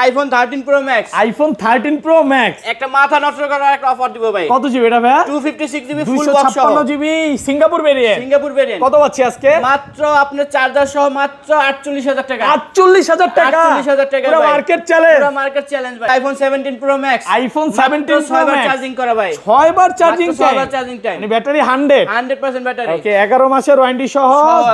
IPhone 13 pro Max. IPhone 13 pro max একটা মাথা নষ্ট করার একটা অফার দিব ভাই। কত জিবি এটা ভাই? 256 জিবি ফুল বক্স সহ। 256 GB Singapore variant. Singapore variant. কত পাচ্ছি আজকে? মাত্র আপনার চার্জার সহ মাত্র 48000 টাকা। 48000 টাকা। 48000 টাকা পুরো ভাই। Market challenge. পুরো মার্কেট চ্যালেঞ্জ ভাই। IPhone 17 pro Max. IPhone 17 pro 6 বার ম্যাক্স চার্জিং করা ভাই। 6 বার চার্জিং 6 বার চার্জিং টাইম। মানে ব্যাটারি 100 100% ব্যাটারি। ওকে 11 মাসের ওয়ারেন্টি সহ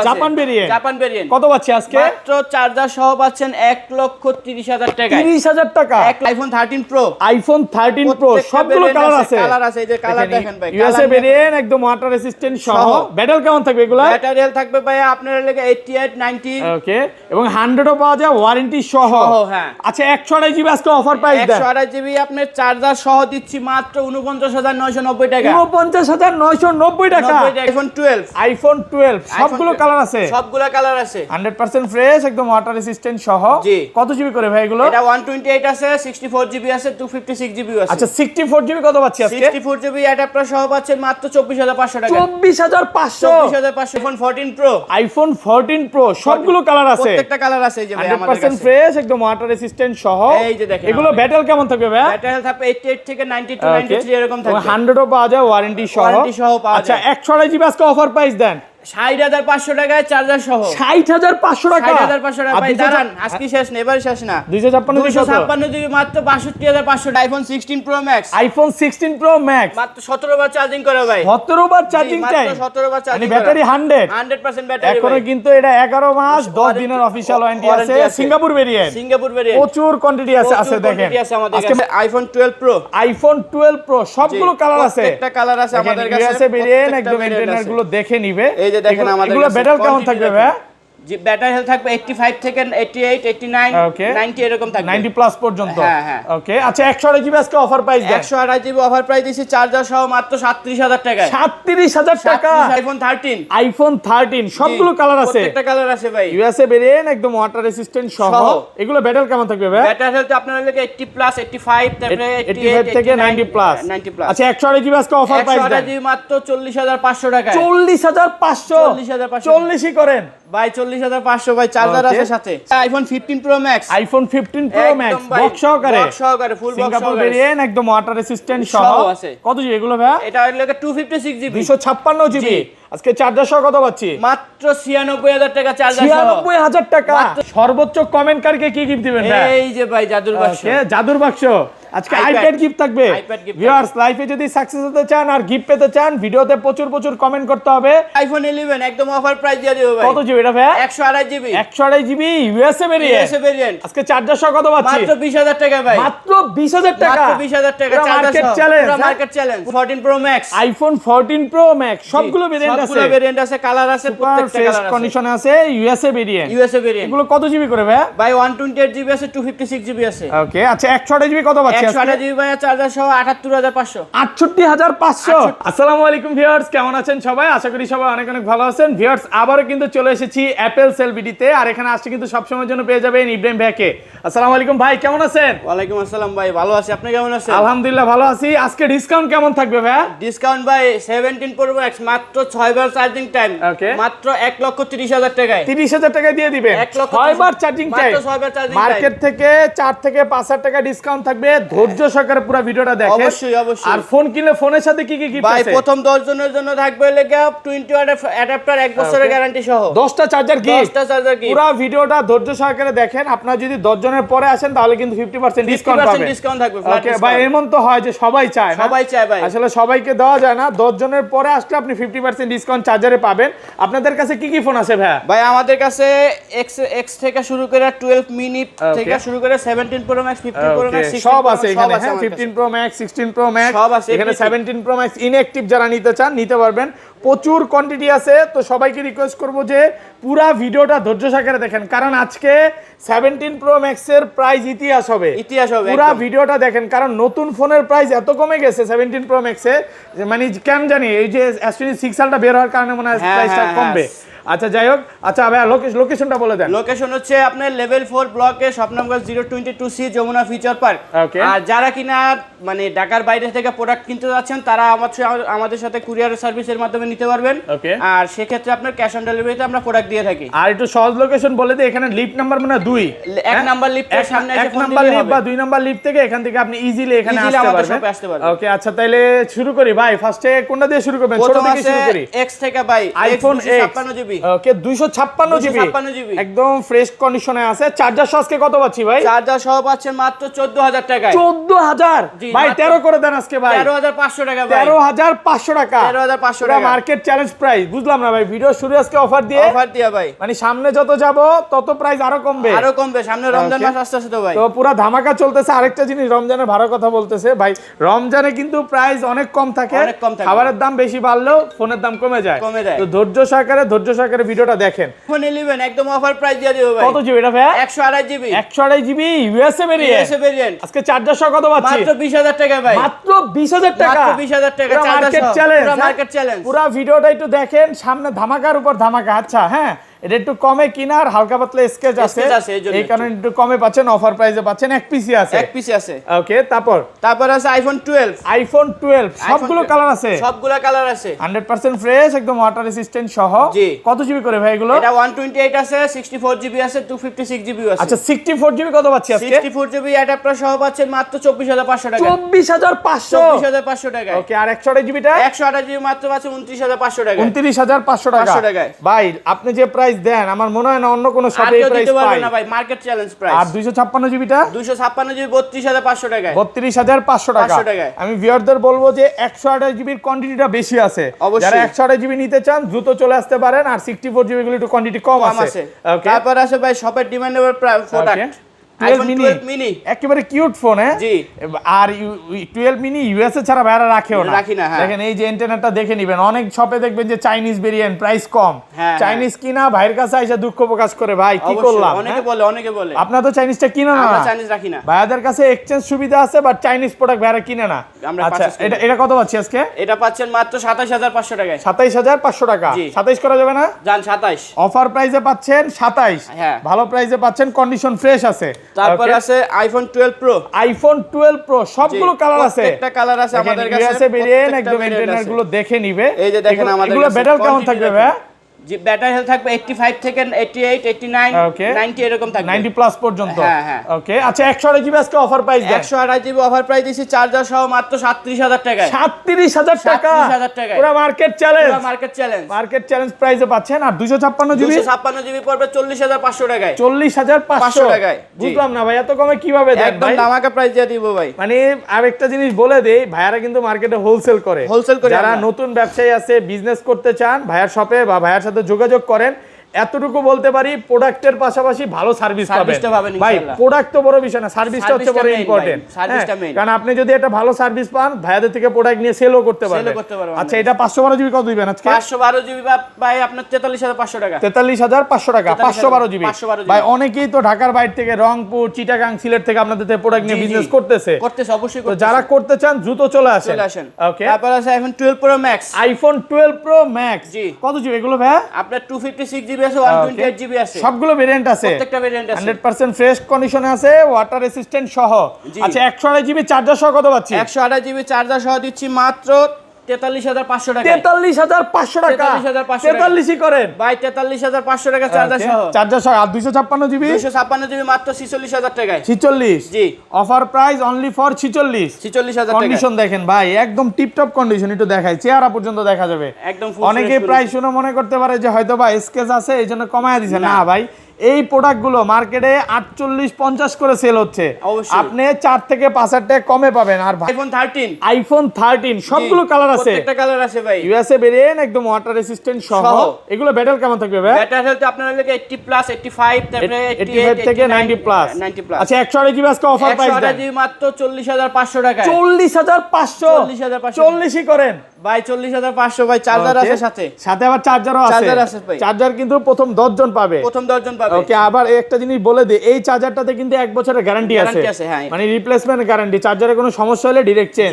জাপান ভেরিয়েন্ট। Japan variant. কত পাচ্ছি আজকে? মাত্র চার্জার সহ পাচ্ছেন 1,30,000 টাকা। 30000 টাকা। IPhone 13 pro. আইফোন 13 প্রো সবগুলো কালার আছে। কালার আছে, এই যে কালার দেখেন ভাই। ইউএসএ ভেরিয়েন্ট একদম ওয়াটার রেসিস্ট্যান্ট সহ। ব্যাটারি কেমন থাকবে এগুলা? ব্যাটারি হেলথ থাকবে ভাই আপনার লাগে 88 90। ওকে এবং 100 ও পাওয়া যায় ওয়ারেন্টি সহ। হ্যাঁ। আচ্ছা 128 জিবি আজকে অফার প্রাইস দেন। 128 জিবি আপনার চার্জার সহ দিচ্ছি মাত্র 49990 টাকা। 49990 টাকা। আইফোন 12। আইফোন 12 সবগুলো কালার আছে। সবগুলো কালার আছে। 100% ফ্রেশ একদম ওয়াটার রেসিস্ট্যান্ট সহ। জি। কত জিবি করে ভাই এগুলো? এটা 128 আছে, 64 জিবি আছে, 256 জিবি আছে। আচ্ছা 64 জিবি কত পাচ্ছি আজকে? 64 জিবি অ্যাডাপ্টার সহ পাচ্ছেন মাত্র 24500 টাকা। 24500। 24500। IPhone 14 pro. আইফোন 14 প্রো সবগুলো কালার আছে। প্রত্যেকটা কালার আছে এই যে ভাই আমাদের 100% কাছে। ফ্রেশ একদম ওয়াটার রেসিস্ট্যান্ট সহ। এই যে দেখেন এগুলো ব্যাটারি কেমন থাকবে ভাই? ব্যাটারি থাকবে 88 থেকে 92 93 এরকম থাকবে। 100 ও পাওয়া যায় ওয়ারেন্টি সহ। ওয়ারেন্টি সহ পাওয়া যায়। আচ্ছা 128 জিবি আজকে অফার প্রাইস দেন। 60500 টাকায় চার্জার সহ। 60500 টাকা। 60500 টাকা ভাই দাঁড়ান আজকে শেষ না, এবার শেষ না। 256 জিবি মাত্র 62500 iPhone 16 pro Max. IPhone 16 pro max মাত্র 17 বার চার্জিং করে ভাই। 17 বার চার্জিং টাইম। মাত্র 17 বার চার্জিং। মানে ব্যাটারি 100 100% ব্যাটারি। এখনো কিন্তু এটা 11 মাস 10 দিনের অফিশিয়াল ওয়ারেন্টি আছে। Singapore variant. Singapore variant. প্রচুর কোয়ান্টিটি আছে দেখেন। আজকে আইফোন 12 প্রো। আইফোন 12 প্রো সবগুলো কালার আছে। প্রত্যেকটা কালার আছে আমাদের কাছে। ইউএসএ ভেরিয়েন্ট একদম ইন্টারনেট গুলো দেখে নিবে। এই যে দেখেন আমাদের এগুলো ব্যাটারি কেমন থাকবে ভাই? জি ব্যাটারি হেলথ থাকবে 85 থেকে 88 89 90 এরকম থাকবে। 90 প্লাস পর্যন্ত। হ্যাঁ হ্যাঁ। ওকে আচ্ছা 128 জিবি আজকে অফার প্রাইস দেন। 128 জিবি অফার প্রাইস দিছি চার্জার সহ মাত্র 37000 টাকা। 37000 টাকা। আইফোন 13। আইফোন 13 সবগুলো কালার আছে। প্রত্যেকটা কালার আছে ভাই। ইউএসএ ভেরিয়েন্ট একদম ওয়াটার রেসিস্ট্যান্ট সহ। এগুলো ব্যাটারি কেমন থাকবে ভাই? ব্যাটারি হেলথ আপনার লাগে 80 প্লাস 85 তারপরে 85 থেকে 90 প্লাস। 90 প্লাস। আচ্ছা 128 জিবি আজকে অফার প্রাইস দেন। 128 জিবি মাত্র 40500 টাকা। 40500। 40500 40ই করেন ভাই। 40500 ভাই চার্জার আছে সাথে। IPhone 15 pro Max. IPhone 15 pro max box সহকারে। বক্স সহকারে ফুল বক্স সিঙ্গাপুর সহকারে। ভেরিয়েন্ট একদম ওয়াটার রেসিস্ট্যান্ট সহ আছে। কত জিবি এগুলো ভাই? এটা লাগে 256 জিবি। 256 জিবি। আজকে চার্জার সহ কত পাচ্ছি? মাত্র 96000 টাকা চার্জার সহ। 96000 টাকা। সর্বোচ্চ কমেন্টকারীকে কি গিফট দিবেন ভাই? এই যে ভাই জাদুর বাক্স। ওকে জাদুর বাক্স। আজকে আইপ্যাড গিফট থাকবে। ভিউয়ার্স লাইফে যদি সাকসেস হতে চান আর গিফট পেতে চান ভিডিওতে প্রচুর কমেন্ট করতে হবে। আইফোন 11 একদম অফার প্রাইস দিয়ে দিব ভাই। কত জিবি এটা ভাই? 128 জিবি। 128 GB USA variant. আজকে চার্জার সহ কত পাচ্ছি? মাত্র 20000 টাকা ভাই। মাত্র 20000 টাকা। মাত্র 20000 টাকা চার্জার সহ। Market challenge. পুরো market challenge. 14 Pro Max. IPhone 14 Pro Max সবগুলো ভেরিয়েন্ট আছে। সবগুলো ভেরিয়েন্ট আছে, কালার আছে, প্রত্যেকটা কালার আছে। কন্ডিশনে আছে ইউএসএ ভেরিয়েন্ট। USA variant. এগুলো কত জিবি করে ভাই? ভাই 128 জিবি আছে, 256 জিবি আছে। ওকে আচ্ছা 128 জিবি কত পাচ্ছি আজকে? 128 জিবি ভাই চার্জার সহ 78500। 68500। আসসালামু আলাইকুম ভিউয়ার্স, কেমন আছেন সবাই? আশা করি সবাই অনেক ভালো আছেন। ভিউয়ার্স আবারও কিন্তু চলে এসেছি অ্যাপেল সেল ভিডিওতে। আর এখানে আসছে কিন্তু সব সময়ের জন্য পেয়ে যাবেন ইব্রাহিম ভাইকে। আসসালামু আলাইকুম ভাই, কেমন আছেন? ওয়ালাইকুম আসসালাম ভাই, ভালো আছি। আপনি কেমন আছেন? আলহামদুলিল্লাহ ভালো আছি। আজকে ডিসকাউন্ট কেমন থাকবে ভাই? ডিসকাউন্ট ভাই 17 প্রো ম্যাক্স মাত্র 6 বার চার্জিং টাইম। ওকে মাত্র 1,30,000 টাকায়। 30000 টাকা দিয়ে দিবেন। 6 বার চার্জিং টাইম। মাত্র 6 বার চার্জিং টাইম। মার্কেট থেকে 4 থেকে 5000 টাকা ডিসকাউন্ট থাকবে। ধৈর্য সহকারে পুরো ভিডিওটা দেখেন। অবশ্যই অবশ্যই। আর ফোন কিনলে ফোনের সাথে কি কি গিফট ভাই আছে? প্রথম 10 জনের জন্য থাকবে লেগা 20 ওয়াট অ্যাডাপ্টার 1 বছরের গ্যারান্টি সহ। 10টা চার্জার গিফট। 10টা চার্জার গিফট। পুরো ভিডিওটা ধৈর্য সহকারে দেখেন। আপনারা যদি 10 জনের পরে আসেন তাহলে কিন্তু 50% ডিসকাউন্ট পাবেন। 50% ডিসকাউন্ট থাকবে। ওকে ভাই, এমন তো হয় যে সবাই চায় না? সবাই চায় ভাই। আসলে সবাইকে দেওয়া যায় না। 10 জনের পরে আসলে আপনি 50% ডিসকাউন্ট চার্জারে পাবেন। আপনাদের কাছে কি কি ফোন আছে ভাই? ভাই আমাদের কাছে X থেকে শুরু করে 12 মিনি থেকে শুরু করে 17 প্রো ম্যাক্স, 15 প্রো ম্যাক্স, সব আছে এখানে। হ্যাঁ 15 প্রো ম্যাক্স, 16 প্রো ম্যাক্স সব আছে। এখানে 17 প্রো ম্যাক্স ইনঅ্যাকটিভ যারা নিতে চান নিতে পারবেন। প্রচুর কোয়ান্টিটি আছে। তো সবাইকে রিকোয়েস্ট করব যে পুরো ভিডিওটা ধৈর্য সহকারে দেখেন, কারণ আজকে 17 প্রো ম্যাক্স এর প্রাইস ইতিহাস হবে। পুরো ভিডিওটা দেখেন, কারণ নতুন ফোনের প্রাইস এত কমে গেছে 17 প্রো ম্যাক্স এ, মানে কেন জানি এই যে S26 সালটা বের হওয়ার কারণে মনে হয় প্রাইসটা কমবে। আচ্ছা যাই হোক, আচ্ছা ভাই লোকেশনটা বলে দেন। লোকেশন হচ্ছে আপনার লেভেল 4 ব্লকে shop number 022C Jamuna Future Park. Okay. আর যারা কিনা মানে ঢাকার বাইরে থেকে প্রোডাক্ট কিনতে যাচ্ছেন তারা আমাদের সাথে কুরিয়ার সার্ভিসের মাধ্যমে নিতে পারবেন। Okay. আর সেক্ষেত্রে আপনার ক্যাশ অন ডেলিভারিতে আমরা প্রোডাক্ট দিয়ে থাকি। আর একটু সহজ লোকেশন বলে দিই, এখানে লিফট নাম্বার মানে 2, এক নাম্বার লিফটের সামনে এসে এক ফোন নাম্বার দিলেই লিফট হবে। বা 2 নাম্বার লিফট থেকে এখান থেকে আপনি ইজিলি এখানে Easily আসতে আমাদের পারবেন। শপে আসতে পারবেন। ওকে, আচ্ছা তাহলে শুরু করি ভাই। ফার্স্টে কোনটা দিয়ে শুরু করবেন? ছোট প্রথম থেকে আছে শুরু করি। X থেকে ভাই আইফোন X 256GB। ওকে 256 জিবি 256GB একদম ফ্রেশ কন্ডিশনে আছে। চার্জার আজকে কত পাচ্ছি ভাই? চার্জার সহ পাচ্ছেন মাত্র 14000 টাকায়। 14000 জি, ভাই মাত্র 13 করে দেন আজকে ভাই। 13500 টাকা ভাই। 13500 টাকা 13500 পুরো টাকা মার্কেট চ্যালেঞ্জ প্রাইস। বুঝলাম না ভাই, ভিডিও শুরু আজকে অফার দিয়ে, অফার দিয়া ভাই। মানে সামনে যত যাব তত প্রাইস আরো কমবে। আরো কমবে, সামনে রমজান Okay. মাস আসছে তো ভাই। তো পুরো ধামাকা চলতেছে। আরেকটা জিনিস, রমজানের ভালো কথা বলতেছে ভাই, রমজানে কিন্তু প্রাইস অনেক কম থাকে, অনেক কম থাকে। খাবারের দাম বেশি বাড়লেও ফোনের দাম কমে যায়। কমে যায়। তো ধৈর্য সহকারে ভিডিওটা দেখেন। ফোন 11 একদম অফার প্রাইস দিয়ে দিব ভাই। কত জিবি এটা ভাই? 128GB 128 GB USA variant. USA variant আজকে চার্জার সহ কত পাচ্ছি? মাত্র 20000 টাকা ভাই। মাত্র 20000 টাকা। মাত্র 20000 টাকা পুরো চার্জার মার্কেট সহ। চ্যালেঞ্জ। পুরো মার্কেট চ্যালেঞ্জ। পুরো ভিডিওটা একটু দেখেন, সামনে ধামাকার উপর ধামাকা। আচ্ছা হ্যাঁ, এটা একটু কমে কিনার হালকা পাতলা স্কেচ আছে, Sketch আছে, এই জন্য এই কারণে একটু কমে পাচ্ছেন, অফার প্রাইসে পাচ্ছেন। এক পিসি আছে, এক পিসি আছে। ওকে। তারপর আছে আইফোন 12। আইফোন 12 সবগুলো কালার আছে, সবগুলা কালার আছে। 100% ফ্রেশ, একদম ওয়াটার রেসিস্ট্যান্ট সহ। জি। কত জিবি করে ভাই এগুলো? এটা 128 আছে, 64GB আছে, 256GB আছে। আচ্ছা 64 জিবি কত পাচ্ছি আজকে? 64GB অ্যাডাপ্টার সহ পাচ্ছেন মাত্র 24500 টাকা। 24500 24500 টাকা। ওকে। আর 128 জিবিটা? 128GB মাত্র পাচ্ছেন 29500 টাকা। 29500 500 টাকা। টাকায়। ভাই আপনি যে প্রাইস দেন আমার মনে হয় না অন্য কোনো আর শপে এই কেউ প্রাইস দিতে পারবে পায়। না ভাই, মার্কেট চ্যালেঞ্জ প্রাইস। আর 256 জিবিটা? 256GB 32500 টাকায়। 32500 টাকা। 500 টাকায়। আমি ভিউয়ারদের বলবো যে 128 জিবির কোয়ান্টিটিটা বেশি আছে, অবশ্যই। যারা 128 জিবি নিতে চান দ্রুত চলে আসতে পারেন। আর 64 জিবি গুলো একটু কোয়ান্টিটি কম আছে। ওকে। তারপর আছে ভাই শপের ডিমান্ডেবল প্রোডাক্ট আইফোন 12 মিনি। একেবারে কিউট ফোন। হ্যাঁ জি। আর 12 মিনি ইউএসএ ছাড়া বাইরে রাখেও না। রাখি না, হ্যাঁ। দেখেন এই যে ইন্টারনেটটা দেখে নেবেন, অনেক শপে দেখবেন যে চাইনিজ ভেরিয়েন্ট প্রাইস কম, হ্যাঁ, চাইনিজ কিনা ভাইয়ের কাছে এসে দুঃখ প্রকাশ করে ভাই কি অবশ্যই, করলাম। অনেকে বলে আপনারা তো চাইনিজটা কিনে না? আমরা চাইনিজ রাখি না। ভাইয়াদের কাছে এক্সচেঞ্জ সুবিধা আছে, বাট চাইনিজ প্রোডাক্ট ভাইরা কিনে না। আমরা আচ্ছা purchase করি। এটা কত পাচ্ছি আজকে? এটা পাচ্ছেন মাত্র 27500 টাকায়। 27500 টাকা। জি। 27 করা যাবে না? জান 27। অফার প্রাইসে পাচ্ছেন 27। হ্যাঁ। ভালো প্রাইসে পাচ্ছেন, কন্ডিশন ফ্রেশ আছে। তারপর Okay? আছে আইফোন 12 প্রো। আইফোন 12 প্রো সবগুলো কালার আছে, প্রত্যেকটা কালার আছে আমাদের কাছে। ইউএসএ ভেরিয়েন্ট প্রত্যেকটা একদম variant ইন্টারনেট আছে। গুলো দেখে নিবে। এই যে দেখেন আমাদের এগুলো কাছে ব্যাটারি কেমন quantity থাকবে দেখেন। ভাই? জি, ব্যাটারি হেলথ থাকবে 85 থেকে 88, 89, Okay. 90 এরকম থাকবে। 90 প্লাস পর্যন্ত। হ্যাঁ, হ্যাঁ। ওকে। আচ্ছা 128 জিবি আজকে অফার প্রাইস দেন। 128GB অফার প্রাইস দিছি চার্জার সহ মাত্র 37000 টাকায়। 37000 টাকা। 37000 টাকায়। পুরো মার্কেট চ্যালেঞ্জ। পুরো মার্কেট চ্যালেঞ্জ। মার্কেট চ্যালেঞ্জ প্রাইসে পাচ্ছেন। আর 256 জিবি 256GB পড়বে 40500 টাকায়। 40500 টাকায়। জি। বুঝলাম না ভাই এত কমে কিভাবে দেন একদম ভাই? ধামাকা প্রাইস দিয়ে দিব ভাই। মানে আরেকটা জিনিস বলে দেই, ভাইয়ারা কিন্তু মার্কেটে হোলসেল করে। Wholesale করি যারা আমরা। নতুন ব্যবসায়ী আছে, বিজনেস করতে চান, ভাইয়ার শপে বা ভাইয়ার সাথে যোগাযোগ করেন। এতটুকু বলতে পারি, প্রোডাক্টের পাশাপাশি ভালো সার্ভিস পাবেন। সার্ভিসটা পাবেন ভাই ইনশাআল্লাহ। প্রোডাক্ট তো বড় বিষয় না, সার্ভিসটা হচ্ছে বড় সার্ভিসটা main ইম্পর্টেন্ট। ভাই, সার্ভিসটা main। কারণ আপনি যদি একটা ভালো সার্ভিস পান, ভাইয়াদের থেকে প্রোডাক্ট নিয়ে সেলও করতে পারবেন। করতে পারবেন। আচ্ছা এটা 512 জিবি কত দিবেন আজকে? 512GB ভাই আপনার 43500 টাকা। 43500 টাকা। 512 জিবি 512 GB ভাই অনেকেই তো ঢাকার বাইরে থেকে, রংপুর, চিটাগাং, সিলেট থেকে আপনাদের থেকে প্রোডাক্ট নিয়ে জি, জি। বিজনেস করতেছে। অবশ্যই তো করতেছে। যারা করতে চান দ্রুত চলে আসেন। চলে আসেন। ওকে। তারপর আছে iPhone 12 Pro Max. IPhone 12 Pro Max. জি। কত জিবি এগুলো ভাই? আপনার 256GB আছে, 128GB আছে। সবগুলো ভেরিয়েন্ট আছে, প্রত্যেকটা ভেরিয়েন্ট আছে। 100% ফ্রেশ কন্ডিশনে আছে, ওয়াটার রেসিস্ট্যান্ট সহ। জি। আচ্ছা 128 জিবি চার্জার সহ কত পাচ্ছি? 128GB চার্জার সহ দিচ্ছি মাত্র 43500 টাকা। 43500 টাকা। 43500 টাকা। 43ই করেন ভাই 43500 টাকা চার্জার সহ। চার্জার সহ। আর 256 জিবি 256GB মাত্র 46000 টাকায়। 46। জি। Offer price only for 46। 46000 টাকা। কন্ডিশন দেখেন ভাই, একদম টিপটপ কন্ডিশন। একটু দেখাই, চেহারা পর্যন্ত দেখা যাবে। একদম full অনেকে fresh প্রাইস শুনে মনে করতে পারে যে হয়তো বা স্কেচ আছে এই জন্য কমায় দিছে। না ভাই, এই প্রোডাক্টগুলো মার্কেটে 48-50 করে সেল হচ্ছে, অবশ্যই। আপনি 4 থেকে 5000 টাকা কমে পাবেন। আর আইফোন 13 আইফোন 13 সবগুলো কালার আছে, প্রত্যেকটা কালার আছে ভাই। ইউএসএ ভেরিয়েন্ট একদম ওয়াটার রেসিস্ট্যান্ট সহ। সহ। এগুলো ব্যাটারি কেমন থাকবে ভাই? ব্যাটারি হেলথ আপনার লাগে 80 প্লাস, 85, তারপরে 85 থেকে 90 প্লাস। 90 প্লাস। আচ্ছা 128 জিবি আজকে অফার প্রাইস দেন। 128GB মাত্র 40500 টাকায়। 40500। 40500 40ই করেন ভাই 40500 ভাই চার্জার Okay. আছে সাথে। সাথে আবার চার্জারও আছে। চার্জার আছে ভাই। চার্জার কিন্তু প্রথম 10 জন পাবে। প্রথম 10 জন পাবে। ওকে, আবার একটা জিনিস বলে দিই, এই চার্জারটাতে কিন্তু 1 বছরের গ্যারান্টি আছে, হ্যাঁ। মানে রিপ্লেসমেন্ট গ্যারান্টি, চার্জারে কোনো সমস্যা হলে ডাইরেক্ট চেঞ্জ।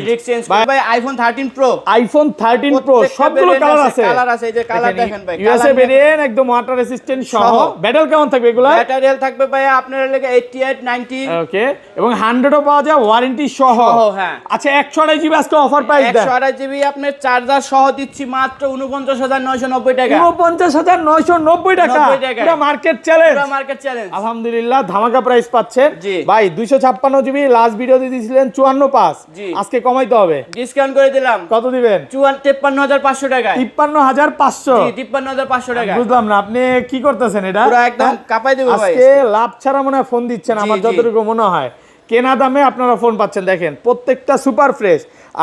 ভাই আইফোন 13 প্রো, আইফোন 13 প্রো সবগুলো কালার আছে, এই যে কালার দেখেন ভাই, ইউএসএ ভেরিয়েন্ট, একদম ওয়াটার রেসিস্ট্যান্ট সহ। ব্যাটারি কেমন থাকবে এগুলা? ব্যাটারি হেলথ থাকবে ভাই আপনার লাগে 88 90। ওকে, এবং 100 ও পাওয়া যায় ওয়ারেন্টি সহ। হ্যাঁ। আচ্ছা 128 জিবি আজকে অফার প্রাইস দেন, 128 জিবি আপনার চার্জার সহ দিচ্ছি মাত্র 49990 টাকা। 49990 টাকা, 90 টাকা। পুরো মার্কেট চ্যালেঞ্জ, পুরো মার্কেট চ্যালেঞ্জ। আলহামদুলিল্লাহ ধামাকা প্রাইস পাচ্ছেন জি। ভাই। 256 জিবি লাস্ট ভিডিওতে দিয়েছিলেন 54.5, জি। আজকে কমাইতে হবে, ডিসকাউন্ট করে দিলাম। কত দিবেন? 53500 টাকা। 53500, জি 53500 টাকা। বুঝলাম না আপনি কি করতেছেন এটা, পুরো একদম কাপাই দেব ভাই। আজকে লাভ ছাড়া মনে হয় ফোন দিচ্ছেন, জি, আমার জি। যতটুকু মনে হয় কেনা দামে আপনারা ফোন পাচ্ছেন। দেখেন প্রত্যেকটা সুপার ফ্রেশ,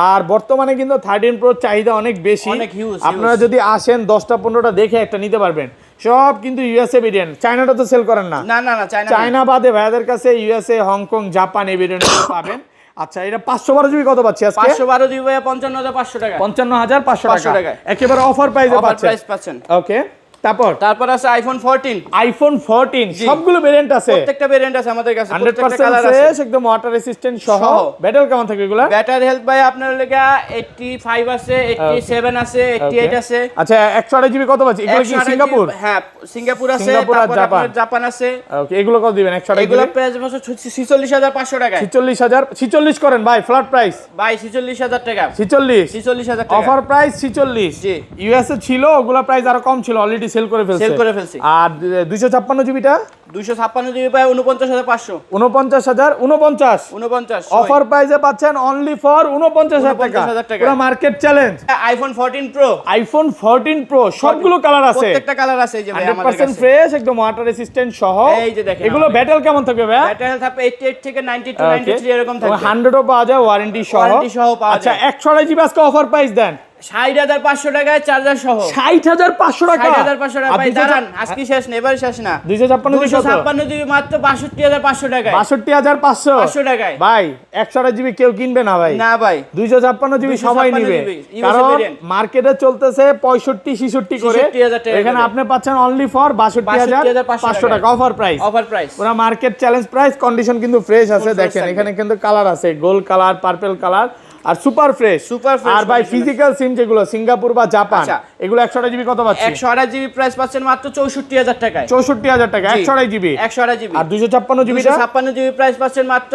আর বর্তমানে কিন্তু 13 প্রোর চাহিদা অনেক বেশি, অনেক huge, আপনারা যদি আসেন 10টা 15টা দেখে একটা নিতে পারবেন। সব কিন্তু ইউএসএ ভেরিয়েন্ট, চায়নাটা তো সেল করেন না? না না না, চায়না বাদে ভাইয়াদের কাছে ইউএসএ, হংকং, জাপান এই ভেরিয়েন্ট পাবেন। আচ্ছা এটা 512 জিবি কত পাচ্ছি আজকে? 512 জিবি 55500 টাকা। 55500 টাকা একেবারে অফার প্রাইসে অফার প্রাইস পাচ্ছেন। ওকে, তারপর আছে আইফোন 14। আইফোন 14 সবগুলো ভেরিয়েন্ট আছে, প্রত্যেকটা ভেরিয়েন্ট আছে আমাদের কাছে, প্রত্যেকটা 100% কালার আছে, ফ্রেশ, একদম ওয়াটার রেসিস্ট্যান্ট সহ। ব্যাটারি কেমন থাকবে এগুলা? ব্যাটারি হেলথ ভাই আপনার লাগা 85 আছে, 87 আছে, 88 আছে। আচ্ছা 128 জিবি কত পাচ্ছি? এগুলো কি 128 সিঙ্গাপুর? হ্যাঁ সিঙ্গাপুর আছে, সিঙ্গাপুর আর তারপর জাপান। আপনার জাপান আছে। ওকে, এগুলো কত দিবেন? 128 এগুলো জিবি প্রাইস বছর 46500 টাকা। 46000 করেন ভাই, ফ্ল্যাট প্রাইস ভাই 46000 টাকা। 46000 টাকা অফার প্রাইস 46। জি। ইউএসএ ছিল, ওগুলা প্রাইস আরো কম ছিল, অলরেডি সেল করে ফেলছি। আর 256 জিবিটা 256 জিবি ভাই 49500। 49 অফার প্রাইসে পাচ্ছেন অনলি ফর 49000 টাকা, 49,000 টাকা। পুরো market challenge. IPhone 14 pro, iPhone 14 pro সবগুলো কালার আছে, প্রত্যেকটা কালার আছে এই যে ভাই আমাদের 100% কাছে। ফ্রেশ, একদম ওয়াটার রেসিস্ট্যান্ট সহ। এই যে দেখেন এগুলো ব্যাটারি কেমন থাকবে ভাই? ব্যাটারি হেলথ থাকবে 88 থেকে 92 93 এরকম থাকবে। 100 ও পাওয়া যায় ওয়ারেন্টি সহ। ওয়ারেন্টি সহ পাওয়া আচ্ছা যায়। 128 জিবি আজকে অফার প্রাইস দেন 60500 টাকায় চার্জার সহ। 60500 টাকা, 60500 টাকা ভাই, দাঁড়ান আজকে শেষ না, এবার শেষ না। 256 জিবি মাত্র 62500 টাকায়। 62500 500 টাকায় ভাই। 128 জিবি কেউ কিনবে না ভাই, না ভাই। 256 জিবি সবাই 256 নিবে, জিবি, কারণ variant। মার্কেটে চলতেছে 65-66 করে, 66,000 টাকা এখানে করে। আপনি পাচ্ছেন অনলি ফর 62500 টাকা অফার প্রাইস। Offer price. পুরো মার্কেট চ্যালেঞ্জ প্রাইস, কন্ডিশন কিন্তু ফ্রেশ আছে। fresh দেখেন থাকবে। এখানে কিন্তু কালার আছে, গোল্ড কালার, পার্পল কালার, আর সুপার ফ্রেশ। Super fresh আর ভাই condition ফিজিক্যাল সিম যেগুলো সিঙ্গাপুর বা জাপান, আচ্ছা। এগুলো 128 জিবি কত পাচ্ছি? 128 জিবি প্রাইস পাচ্ছেন মাত্র 64000 টাকায়। 64000 টাকা জি। 128 জিবি। 128 জিবি। আর 256 জিবিটা 256 জিবি প্রাইস পাচ্ছেন মাত্র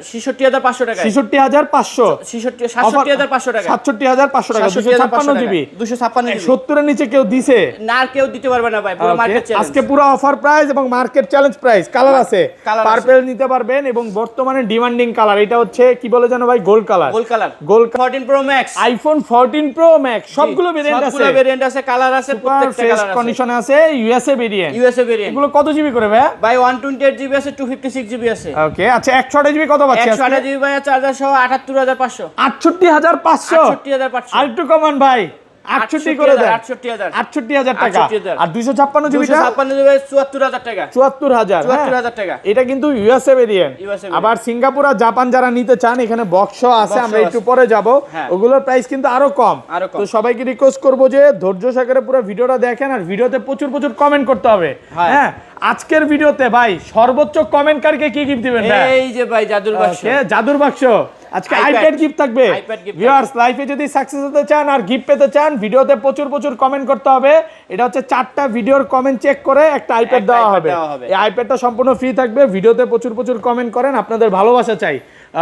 66500 টাকায়। 66500, 67500 টাকা। 67500 টাকা 256 জিবি। 256 জিবি। 70 এর নিচে কেউ দিছে? না আর কেউ দিতে পারবে না ভাই, পুরো মার্কেট চ্যালেঞ্জ। আজকে পুরো অফার প্রাইস এবং মার্কেট চ্যালেঞ্জ প্রাইস। কালার আছে, কালার পার্পল নিতে পারবেন, এবং বর্তমানে ডিমান্ডিং কালার এটা হচ্ছে কি বলে জানো ভাই? Gold colour. Gold colour. Gold 14 Pro Max. IPhone 14 Pro Max সবগুলো ভেরিয়েন্ট আছে, সবগুলো ভেরিয়েন্ট আছে, কালার আছে, প্রত্যেকটা ফ্রেশ কালার আছে। কন্ডিশনে আছে, ইউএসএ ভেরিয়েন্ট। USA variant. এগুলো কত জিবি করে ভাই? ভাই 128 জিবি আছে, 256 জিবি আছে। ওকে, আচ্ছা 128 জিবি কত পাচ্ছি আজকে? 128 জিবি ভাই চার্জার সহ 78500। 68500। 68500। আরেকটু কমান ভাই, 68 করে দেন। 68000। 68000 টাকা। 68,000 আর 256 জিবিটা 256 জিবি 74000 টাকা। 74000। 74000 টাকা। এটা কিন্তু ইউএসএ ভেরিয়েন্ট। USA variant। আবার সিঙ্গাপুর আর জাপান যারা নিতে চান, এখানে বক্স আছে, Box আমরা আছে। একটু পরে যাব, হ্যাঁ। ওগুলোর প্রাইস কিন্তু আরো কম। আরো কম। তো সবাইকে রিকোয়েস্ট করব যে ধৈর্য সহকারে পুরো ভিডিওটা দেখেন, আর ভিডিওতে প্রচুর প্রচুর কমেন্ট করতে হবে। হ্যাঁ। হ্যাঁ, আজকের ভিডিওতে ভাই সর্বোচ্চ কমেন্টকারীকে কি গিফট দিবেন ভাই? এই যে ভাই জাদুর বাক্স। ওকে, জাদুর বাক্স। আজকে iPad। আইপ্যাড গিফট থাকবে। iPad gift ভিউয়ার্স, লাইফে যদি সাকসেস হতে চান আর গিফট পেতে চান, ভিডিওতে প্রচুর প্রচুর কমেন্ট করতে হবে। এটা হচ্ছে 4টা ভিডিওর কমেন্ট চেক করে একটা আইপ্যাড একটা দেওয়া iPad হবে। দেওয়া হবে। এই আইপ্যাডটা সম্পূর্ণ ফ্রি থাকবে। ভিডিওতে প্রচুর প্রচুর কমেন্ট করেন, আপনাদের ভালোবাসা চাই।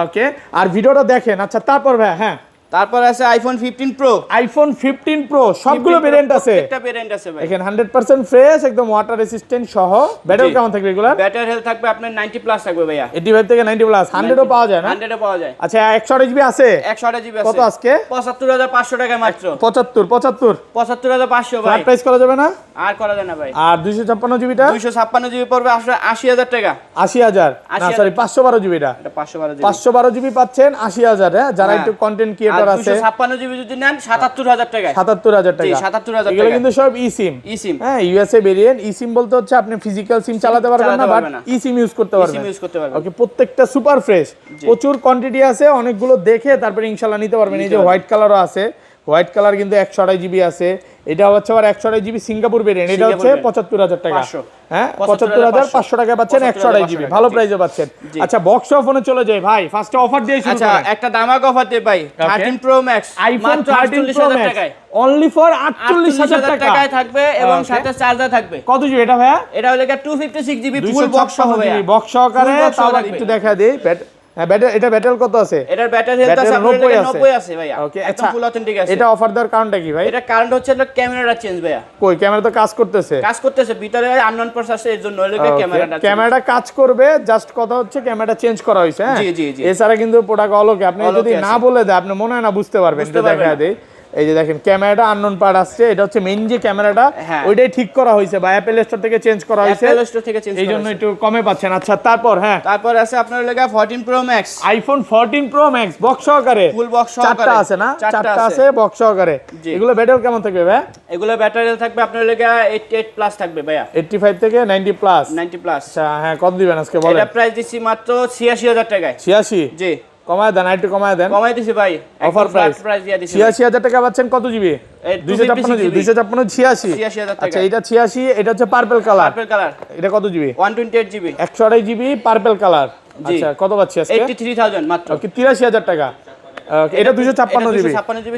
ওকে, আর ভিডিওটা দেখেন। আচ্ছা তারপর ভাই, হ্যাঁ তারপর আছে আইফোন 15 প্রো। আইফোন 15 প্রো সবগুলো ভেরিয়েন্ট আছে, প্রত্যেকটা ভেরিয়েন্ট আছে ভাই। এখানে 100% ফ্রেশ, একদম ওয়াটার রেসিস্ট্যান্ট সহ। ব্যাটারি জি। কেমন থাকবে এগুলা? ব্যাটারি হেলথ থাকবে আপনার 90 প্লাস থাকবে ভাইয়া। 85 থেকে 90 প্লাস, 100 ও পাওয়া যায় না? 100 এ পাওয়া যায়। আচ্ছা 128 জিবি আছে? 128 জিবি আছে। কত আজকে? 75500 টাকা মাত্র। 75 75500 ভাই। ফ্ল্যাট প্রাইস করা যাবে না? আর করা যায় না ভাই। আর 256 জিবিটা 256 জিবি পড়বে আসলে 80000 টাকা। 80000 না 80,000 সরি 512 জিবিটা। এটা 512 জিবি। 512 জিবি পাচ্ছেন 80000। হ্যাঁ, যারা হ্যাঁ। একটু কন্টেন্ট আর ক্রিয়েটর আছে 256 জিবি যদি নেন 77000 টাকা। 77000 জি, টাকা। 77000 এগুলো টাকা। কিন্তু সব ই সিম। ই সিম। হ্যাঁ, ইউএসএ ভেরিয়েন্ট। ই সিম বলতে হচ্ছে আপনি ফিজিক্যাল সিম চালাতে পারবেন না, চালাতে বাট পারবেন না। ই সিম ইউজ করতে ই পারবেন। সিম ইউজ করতে পারবেন। ওকে, প্রত্যেকটা সুপার ফ্রেশ, প্রচুর কোয়ান্টিটি আছে, অনেকগুলো দেখে তারপরে ইনশাআল্লাহ নিতে পারবেন। এই যে হোয়াইট কালারও আছে, হোয়াইট কালার কিন্তু 128 জিবি আছে। এটা হচ্ছে আবার 128 জিবি সিঙ্গাপুর ভেরিয়েন্ট, এটা হচ্ছে 75000 টাকা। হ্যাঁ 75500 টাকা পাচ্ছেন 128 জিবি, ভালো প্রাইসে পাচ্ছেন। আচ্ছা বক্স ফোনে চলে যাই ভাই, ফার্স্টে অফার দিয়ে শুরু করেন। একটা দামাক অফার দিয়ে ভাই 13 pro Max iPhone 13 pro max only for 48000 টাকায় থাকবে এবং সাথে চার্জার থাকবে। কত জিবি এটা ভাইয়া? এটা হলো 256 জিবি ফুল বক্স হবে, বক্স সহকারে। তাও একটু দেখা দেই এটা ব্যাটারি কত আছে? এটার ব্যাটারি হেলথ আছে আপনাদের 90 আছে ভাইয়া। ওকে একদম ফুল অথেন্টিক আছে। এটা অফার দেওয়ার কারণটা কি ভাই? এটা কারণ হচ্ছে ক্যামেরাটা চেঞ্জ ভাইয়া। কই ক্যামেরা তো কাজ করতেছে ভিতরে আননোন পার্টস আছে, এর জন্য হলো ক্যামেরাটা কাজ করবে, জাস্ট কথা হচ্ছে ক্যামেরাটা চেঞ্জ করা হইছে। হ্যাঁ জি। এছাড়া কিন্তু প্রোডাক্ট অলকে আপনি যদি না বলে দেয় আপনি মনে হয় না বুঝতে পারবেন। এটা দেখা দেই, এই যে দেখেন ক্যামেরাটা আননোন পার্ট আসছে, এটা হচ্ছে মেইন যে ক্যামেরাটা ওইটাই ঠিক করা হয়েছে বা অ্যাপল স্টোর থেকে চেঞ্জ করা হয়েছে, এইজন্য একটু কমে পাচ্ছেন। আচ্ছা তারপর তারপর আছে আপনার লাগা 14 Pro Max, iPhone 14 Pro max box সহকারে, ফুল বক্স সহকারে, চারটা আছে না? চারটা আছে বক্স সহকারে। এগুলো ব্যাটারি কেমন থাকবে ভাই? এগুলো ব্যাটারি থাকবে আপনার লাগা 88 প্লাস থাকবে ভাইয়া, 85 থেকে 90 প্লাস। আচ্ছা হ্যাঁ কত দিবেন আজকে বলেন? এটা প্রাইস দিছি মাত্র 86000 টাকায়। 86? জি কমায় দেন, একটু কমায় দেন। কমাই দিছি ভাই, অফার প্রাইস দিয়ে দিছি। 86000 টাকা পাচ্ছেন। কত জিবি? 256 জিবি। 256 86। আচ্ছা এটা 86, এটা হচ্ছে পার্পল কালার। এটা কত GB? 128 GB, 128 GB purple colour. আচ্ছা কত পাচ্ছি আজকে? 83000 মাত্র। ওকে 83000 টাকা। এটা 256 জিবি,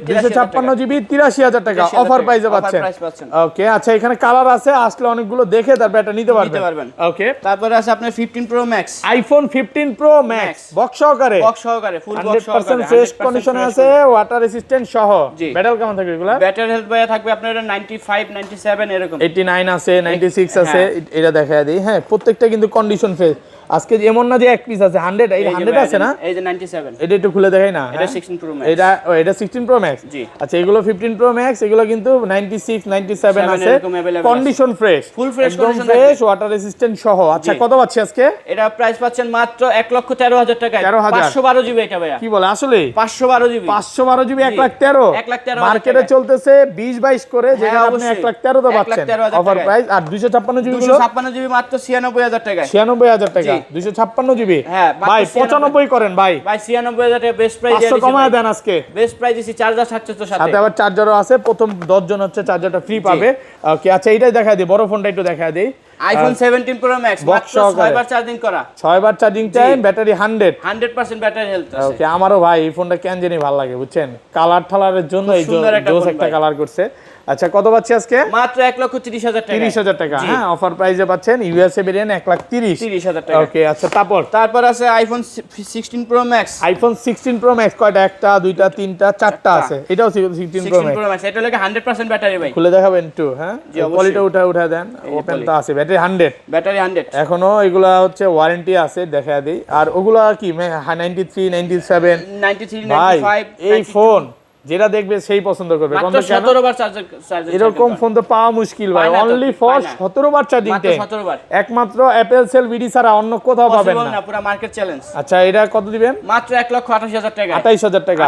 256 জিবি 83000 টাকা অফার প্রাইসে পাচ্ছেন। ওকে আচ্ছা এখানে কালার আছে, আসলে অনেকগুলো দেখে তারপর এটা নিতে পারবেন। ওকে তারপরে আছে আপনার 15 pro Max, iPhone 15 pro max box সহকারে, ফুল বক্স সহকারে, ফ্রেশ কন্ডিশনে আছে, ওয়াটার রেসিস্ট্যান্ট সহ। ব্যাটারি কেমন থাকবে এগুলা? ব্যাটারি হেলথ ভাইয়া থাকবে আপনার 95 97 এরকম, 89 আছে, 96 আছে। এটা দেখায় দেই। হ্যাঁ প্রত্যেকটা কিন্তু কন্ডিশন ফ্রেশ। আজকে এমন না যে এক পিস আছে 100, এই 100 আছে না? এই যে 97, এটা একটু খুলে দেখাই না? এটা 16 প্রো ম্যাক্স, এটা 16 প্রো ম্যাক্স। আচ্ছা এগুলো 15 প্রো ম্যাক্স, এগুলো কিন্তু 96 97 আছে, condition fresh, full fresh condition, fresh water resistant সহ। আচ্ছা কত পাচ্ছি আজকে? এটা প্রাইস পাচ্ছেন মাত্র 1,13,000 টাকায়। 512 জিবি এটা ভাইয়া। কি বলে আসলে? 512 জিবি, 512 জিবি 1,13,000 মার্কেটে চলতেছে 20-22 করে, যেখানে আপনি 1,13,000 তো পাচ্ছেন অফার প্রাইস। আর 256 জিবি গুলো 256 জিবি মাত্র 96000 টাকায়। 96000 টাকা 256 জিবি। হ্যাঁ ভাই 95 করেন ভাই। 96000 টাকা বেস্ট প্রাইস দিয়ে 500 কমায় দেন আজকে। বেস্ট প্রাইস দিছি, চার্জার থাকছে তো সাথে আবার চার্জারও আছে। প্রথম 10 জন হচ্ছে চার্জারটা ফ্রি পাবে। ওকে আচ্ছা এইটাই দেখায় দিই, বড় ফোনটা একটু দেখায় দিই। আইফোন 17 প্রো ম্যাক্স মাত্র 6 বার চার্জিং করা, 6 বার charging time, battery 100% battery health আছে। ওকে আমারও ভাই এই ফোনটা কেন জানি ভালো লাগে বুঝছেন, কালার ঠালারের জন্য এই জোস একটা কালার করছে। আচ্ছা কত পাচ্ছি আজকে? মাত্র 1,30,000 টাকা, 30,000 টাকা। হ্যাঁ অফার প্রাইসে পাচ্ছেন, ইউএসএ ভেরিয়েন্ট 1,30,000 টাকা। ওকে আচ্ছা তারপর আছে iPhone 16 pro Max, iPhone 16 pro max কয়টা? একটা দুইটা তিনটা চারটা আছে। এটাও 16 প্রো ম্যাক্স। এটা লাগে 100% ব্যাটারি ভাই। খুলে দেখাবেন একটু? হ্যাঁ কোয়ালিটি উঠা দেন, ওপেন তো আছে, ব্যাটারি 100 এখনো। এগুলা হচ্ছে ওয়ারেন্টি আছে, দেখা দেই। আর ওগুলা কি 93 97 95 এই ফোন যেটা দেখবে সেই পছন্দ করবে। মাত্র 17 বার চার্জার এরকম ফোন তো পাওয়া মুশকিল ভাই। Only for 17 bar charging time, একমাত্র অ্যাপল সেল ভিডি ছাড়া অন্য কোথাও পাবেন না, পুরো মার্কেট চ্যালেঞ্জ। আচ্ছা এটা কত দিবেন? মাত্র 1,28,000 টাকা, 28,000 টাকা।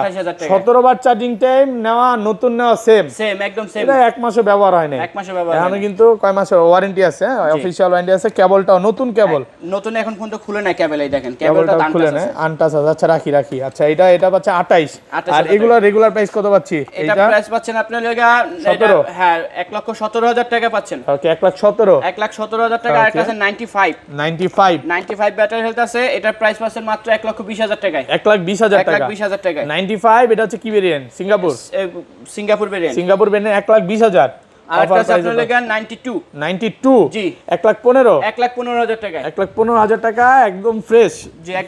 17 বার চার্জিং টাইম নেওয়া, নতুন নেওয়া সেম একদম সেম। এটা এক মাসও ব্যবহার হয় না, এক মাসও ব্যবহার এখন কিন্তু কয় মাসের ওয়ারেন্টি আছে, অফিশিয়াল ওয়ারেন্টি আছে। কেবলটাও নতুন কেবল, নতুন এখন ফোনটা খুলে না কেবল, এই দেখেন কেবলটা খুলে না, আনটাচ আছে। আচ্ছা রাখি। আচ্ছা এটা পাচ্ছে 28। আর এগুলা রেগুলার প্রাইস কত পাচ্ছি? এটা প্রাইস পাচ্ছেন আপনার লাগা 17। হ্যাঁ 1,17,000 টাকা পাচ্ছেন। ওকে 1,17,000 1,17,000 টাকা। আর কাছে 95 ব্যাটারি হেলথ আছে, এটার প্রাইস পাচ্ছেন মাত্র 1,20,000 টাকায়। 1,20,000 টাকা, 1,20,000 টাকা। 95 এটা হচ্ছে কি ভেরিয়েন্ট? Singapore variant, 1,20,000। আর কাছে আপনার লাগা 92 জি 1,15,000 টাকা, 1,15,000 টাকা একদম ফ্রেশ,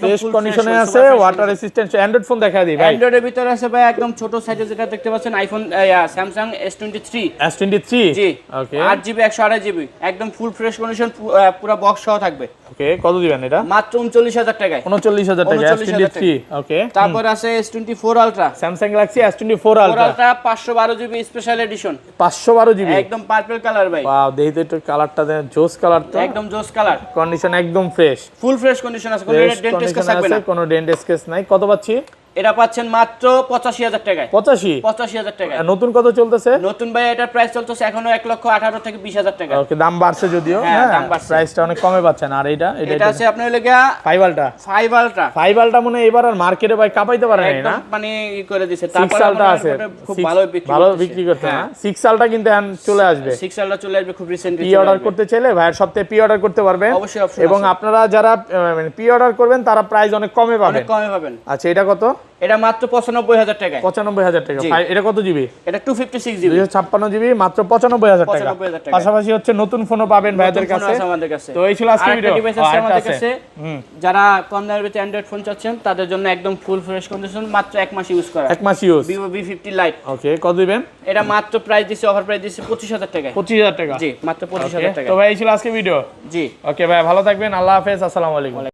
ফ্রেশ কন্ডিশনে আছে, ওয়াটার রেসিস্ট্যান্ট। অ্যান্ড্রয়েড ফোন দেখায় দিই ভাই। অ্যান্ড্রয়েডের ভিতরে আছে ভাই একদম ছোট সাইজের, যেটা দেখতে পাচ্ছেন আইফোন স্যামসাং S23 জি। ওকে 8GB 128GB একদম ফুল ফ্রেশ কন্ডিশন, পুরো বক্স সহ থাকবে। ওকে কত দিবেন এটা? মাত্র 39,000 টাকায়। 39,000 টাকা S23। ওকে তারপর আছে S24 ultra, Samsung Galaxy S24 ultra 512GB special edition, 512GB একদম পার্পল কালার ভাই। ওয়াও দেখি তো একটু কালারটা দেন, জোস কালার তো, একদম জোস কালার, কন্ডিশন একদম ফ্রেশ, ফুল ফ্রেশ কন্ডিশন আছে, কোনো ডেন্ট স্কেচ থাকবে না, কোনো ডেন্ট স্কেচ নাই। কত পাচ্ছি? এটা পাচ্ছেন মাত্র 85,000 টাকায়। 85,000 টাকায়। নতুন কত চলতেছে? নতুন ভাই এটার প্রাইস চলতেছে এখনো 1,18,000 থেকে 20,000 টাকা। ওকে, দাম বাড়ছে যদিও, হ্যাঁ দাম বাড়ছে, প্রাইসটা অনেক কমে পাচ্ছেন। আর এটা আছে আপনার লাগা 5 আলট্রা। 5 আলট্রা মনে হয় এবার আর মার্কেটে ভাই কাপাইতে পারে না, একদম মানে ই করে দিয়েছে। 6 আলট্রা আছে, খুব ভালো বিক্রি করতে না। 6 আলট্রা কিন্তু এখন চলে আসবে, 6 আলট্রা চলে আসবে খুব রিসেন্টলি। প্রি অর্ডার করতে চাইলে ভাইয়ের সপ্তাহে প্রি অর্ডার করতে পারবেন অবশ্যই অপশন এবং আপনারা যারা মানে প্রি অর্ডার করবেন তারা প্রাইস অনেক কমে পাবেন, অনেক কমে পাবেন। আচ্ছা, এটা কত? এটা মাত্র 95,000 টাকায়। 95,000 টাকা। এটা কত জিবি? এটা 256 জিবি, 256 জিবি, মাত্র 95,000 টাকা। পাশাপাশি হচ্ছে নতুন ফোনও পাবেন ভাইদের কাছে, আমাদের কাছে। তো এই ছিল আজকে ভিডিও। আমাদের কাছে যারা কম দামের ভিতরে অ্যান্ড্রয়েড ফোন চাচ্ছেন তাদের জন্য একদম ফুল ফ্রেশ কন্ডিশন, মাত্র 1 মাস ইউজ করা। 1 মাস ইউজ Vivo V50 Lite। ওকে, কত দিবেন? এটা মাত্র প্রাইস দিছি, অফার প্রাইস দিছি 25,000 টাকা। 25,000 টাকা। জি, মাত্র 25,000 টাকা। তো ভাই এই ছিল আজকে ভিডিও। জি, ওকে ভাই, ভালো থাকবেন, আল্লাহ হাফেজ, আসসালামু আলাইকুম।